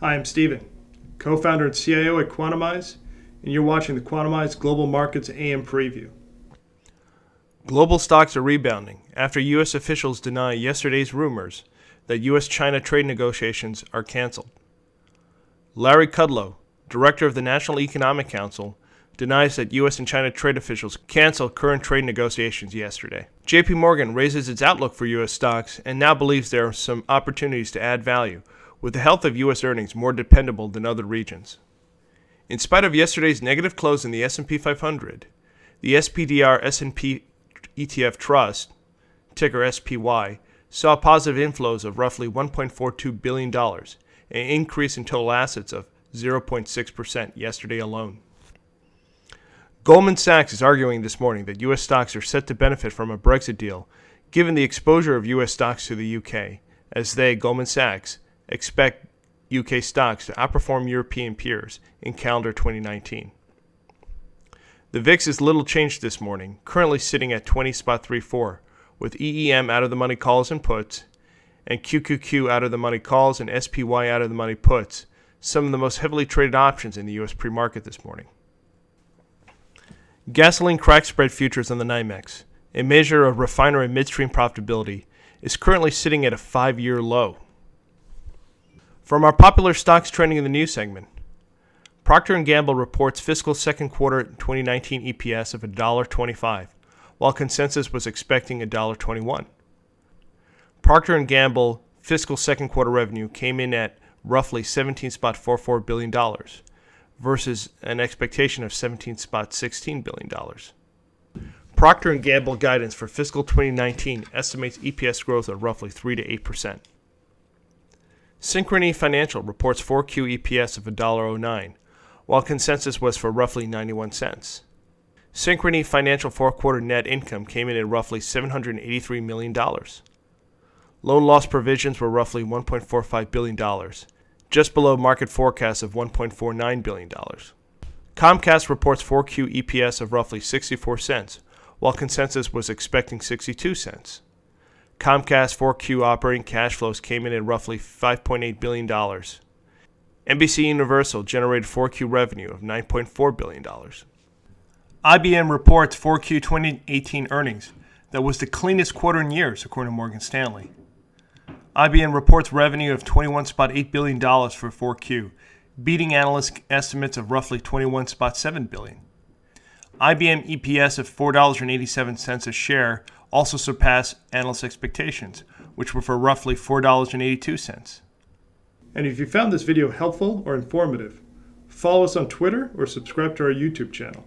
Hi, I'm Steven, co-founder and CIO at Quantamize, and you're watching the Quantamize Global Markets AM Preview. Global stocks are rebounding after U.S. officials deny yesterday's rumors that U.S.-China trade negotiations are canceled. Larry Kudlow, director of the National Economic Council, denies that U.S. and China trade officials canceled current trade negotiations yesterday. J.P. Morgan raises its outlook for U.S. stocks and now believes there are some opportunities to add value, with the health of U.S. earnings more dependable than other regions. In spite of yesterday's negative close in the S&P 500, the SPDR S&P ETF Trust, ticker SPY, saw positive inflows of roughly $1.42 billion, an increase in total assets of 0.6% yesterday alone. Goldman Sachs is arguing this morning that U.S. stocks are set to benefit from a Brexit deal, given the exposure of U.S. stocks to the U.K., as they, Goldman Sachs, expect UK stocks to outperform European peers in calendar 2019. The VIX is little changed this morning, currently sitting at 20.34, with EEM out of the money calls and puts, and QQQ out of the money calls and SPY out of the money puts, some of the most heavily traded options in the US pre-market this morning. Gasoline crack spread futures on the NYMEX, a measure of refinery midstream profitability, is currently sitting at a 5-year low. From our popular stocks trending in the news segment, Procter & Gamble reports fiscal second quarter 2019 EPS of $1.25, while consensus was expecting $1.21. Procter & Gamble fiscal second quarter revenue came in at roughly $17.44 billion versus an expectation of $17.16 billion. Procter & Gamble guidance for fiscal 2019 estimates EPS growth of roughly 3 to 8%. Synchrony Financial reports 4Q EPS of $1.09, while consensus was for roughly 91 cents. Synchrony Financial fourth quarter net income came in at roughly $783 million. Loan loss provisions were roughly $1.45 billion, just below market forecasts of $1.49 billion. Comcast reports 4Q EPS of roughly 64 cents, while consensus was expecting 62 cents. Comcast 4Q operating cash flows came in at roughly $5.8 billion. NBC Universal generated 4Q revenue of $9.4 billion. IBM reports 4Q 2018 earnings that was the cleanest quarter in years, according to Morgan Stanley. IBM reports revenue of $21.8 billion for 4Q, beating analyst estimates of roughly $21.7 billion. IBM EPS of $4.87 a share also surpassed analyst expectations, which were for roughly $4.82. And if you found this video helpful or informative, follow us on Twitter or subscribe to our YouTube channel.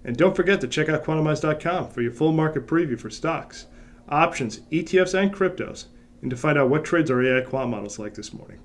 And don't forget to check out Quantamize.com for your full market preview for stocks, options, ETFs, and cryptos, and to find out what trades our AI quant models like this morning.